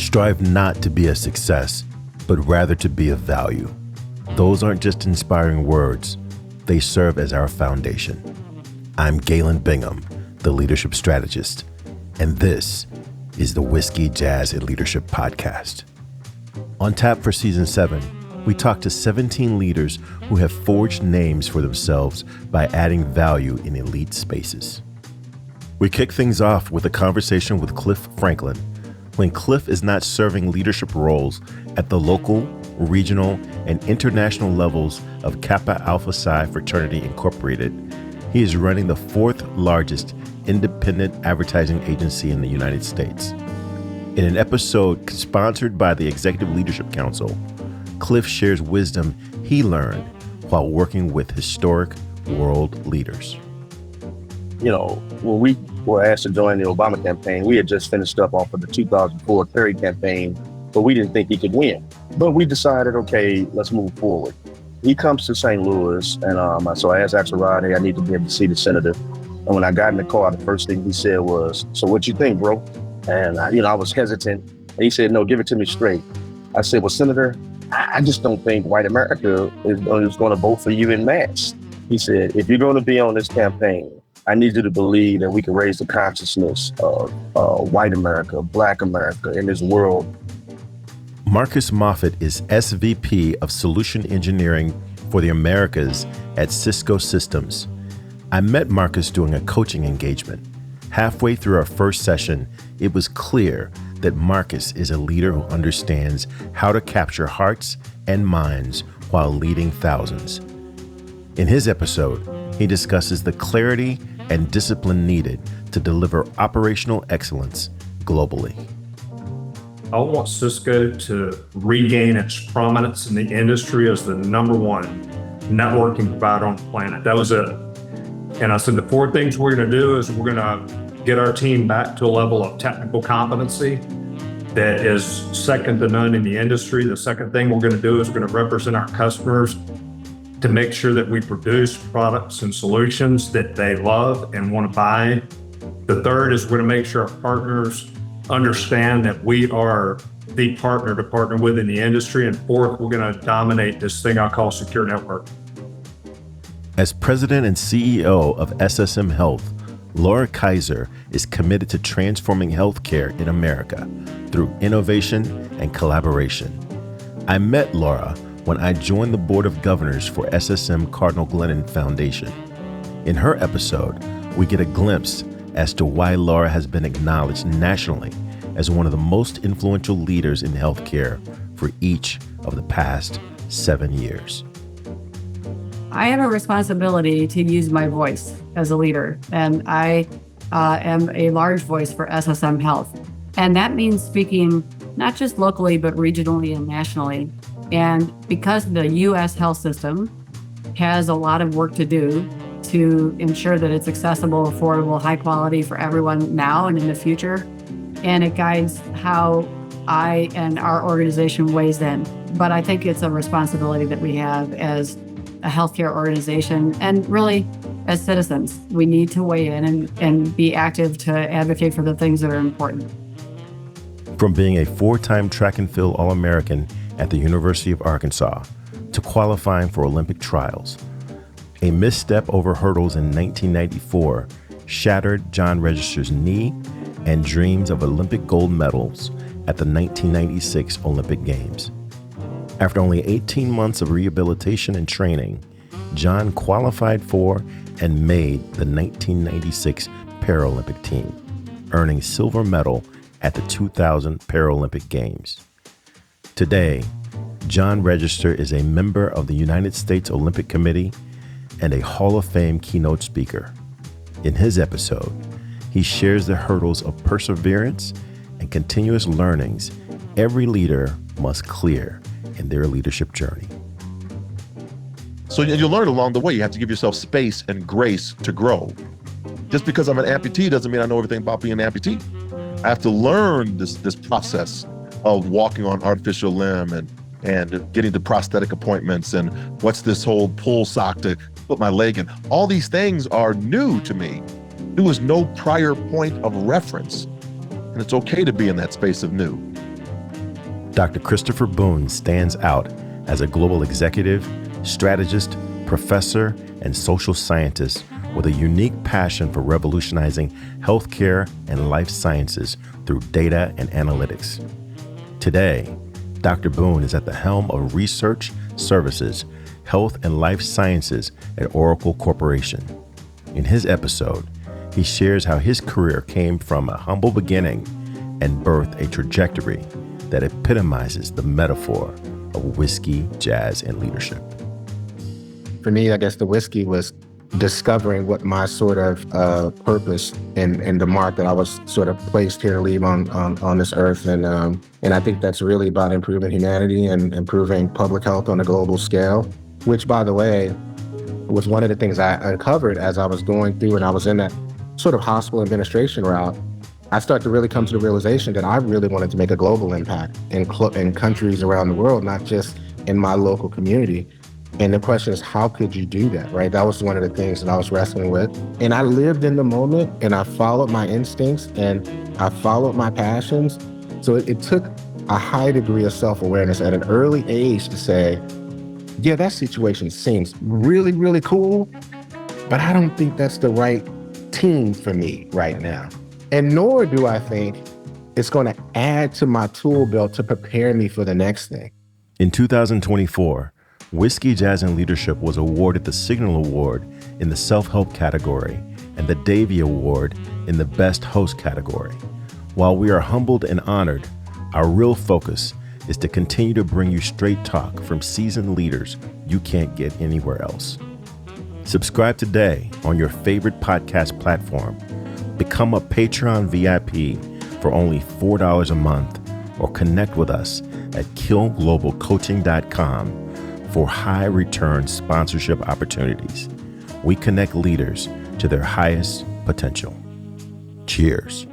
Strive not to be a success, but rather to be of value. Those aren't just inspiring words, they serve as our foundation. I'm Galen Bingham, the leadership strategist, and this is the Whiskey, Jazz, and Leadership Podcast. On tap for Season 7, we talk to 17 leaders who have forged names for themselves by adding value in elite spaces. We kick things off with a conversation with Cliff Franklin. When Cliff is not serving leadership roles at the local, regional, and international levels of Kappa Alpha Psi Fraternity Incorporated, he is running the fourth largest independent advertising agency in the United States. In an episode sponsored by the Executive Leadership Council, Cliff shares wisdom he learned while working with historic world leaders. You know, when we were asked to join the Obama campaign, we had just finished up off of the 2004 Kerry campaign, but we didn't think he could win. But we decided, okay, let's move forward. He comes to St. Louis, and so I asked Axelrod, hey, I need to be able to see the senator. And when I got in the car, the first thing he said was, so what you think, bro? And I was hesitant. And he said, no, give it to me straight. I said, well, Senator, I just don't think white America is going to vote for you en masse. He said, if you're going to be on this campaign, I need you to believe that we can raise the consciousness of white America, Black America in this world. Marcus Moffett is SVP of Solution Engineering for the Americas at Cisco Systems. I met Marcus doing a coaching engagement. Halfway through our first session, it was clear that Marcus is a leader who understands how to capture hearts and minds while leading thousands. In his episode, he discusses the clarity and discipline needed to deliver operational excellence globally. I want Cisco to regain its prominence in the industry as the number one networking provider on the planet. That was it. And I said, the four things we're going to do is we're going to get our team back to a level of technical competency that is second to none in the industry. The second thing we're going to do is we're going to represent our customers to make sure that we produce products and solutions that they love and want to buy. The third is we're going to make sure our partners understand that we are the partner to partner with in the industry. And fourth, we're going to dominate this thing I call secure network. As president and CEO of SSM Health, Laura Kaiser is committed to transforming healthcare in America through innovation and collaboration. I met Laura when I joined the board of governors for SSM Cardinal Glennon Foundation. In her episode, we get a glimpse as to why Laura has been acknowledged nationally as one of the most influential leaders in healthcare for each of the past 7 years. I have a responsibility to use my voice as a leader, and I am a large voice for SSM Health. And that means speaking not just locally, but regionally and nationally. And because the U.S. health system has a lot of work to do to ensure that it's accessible, affordable, high quality for everyone now and in the future, and it guides how I and our organization weighs in. But I think it's a responsibility that we have as a healthcare organization and really as citizens. We need to weigh in and be active to advocate for the things that are important. From being a 4-time track and field All-American at the University of Arkansas to qualifying for Olympic trials, a misstep over hurdles in 1994 shattered John Register's knee and dreams of Olympic gold medals at the 1996 Olympic Games. After only 18 months of rehabilitation and training, John qualified for and made the 1996 Paralympic team, earning silver medal at the 2000 Paralympic Games. Today, John Register is a member of the United States Olympic Committee and a Hall of Fame keynote speaker. In his episode, he shares the hurdles of perseverance and continuous learnings every leader must clear in their leadership journey. So you learn along the way. You have to give yourself space and grace to grow. Just because I'm an amputee doesn't mean I know everything about being an amputee. I have to learn this process of walking on artificial limb and getting to prosthetic appointments and what's this whole pull sock to put my leg in. All these things are new to me. There was no prior point of reference. And it's okay to be in that space of new. Dr. Christopher Boone stands out as a global executive, strategist, professor, and social scientist with a unique passion for revolutionizing healthcare and life sciences through data and analytics. Today, Dr. Boone is at the helm of research, services, health, and life sciences at Oracle Corporation. In his episode, he shares how his career came from a humble beginning and birthed a trajectory that epitomizes the metaphor of whiskey, jazz, and leadership. For me, I guess the whiskey was discovering what my sort of purpose and the mark that I was sort of placed here to leave on this earth. And I think that's really about improving humanity and improving public health on a global scale, which, by the way, was one of the things I uncovered as I was going through and I was in that sort of hospital administration route. I started to really come to the realization that I really wanted to make a global impact in countries around the world, not just in my local community. And the question is, how could you do that, right? That was one of the things that I was wrestling with. And I lived in the moment and I followed my instincts and I followed my passions. So it took a high degree of self-awareness at an early age to say, yeah, that situation seems really, really cool, but I don't think that's the right team for me right now. And nor do I think it's going to add to my tool belt to prepare me for the next thing. In 2024, Whiskey, Jazz, and Leadership was awarded the Signal Award in the Self-Help category and the Davey Award in the Best Host category. While we are humbled and honored, our real focus is to continue to bring you straight talk from seasoned leaders you can't get anywhere else. Subscribe today on your favorite podcast platform. Become a Patreon VIP for only $4 a month or connect with us at killglobalcoaching.com for high return sponsorship opportunities. We connect leaders to their highest potential. Cheers.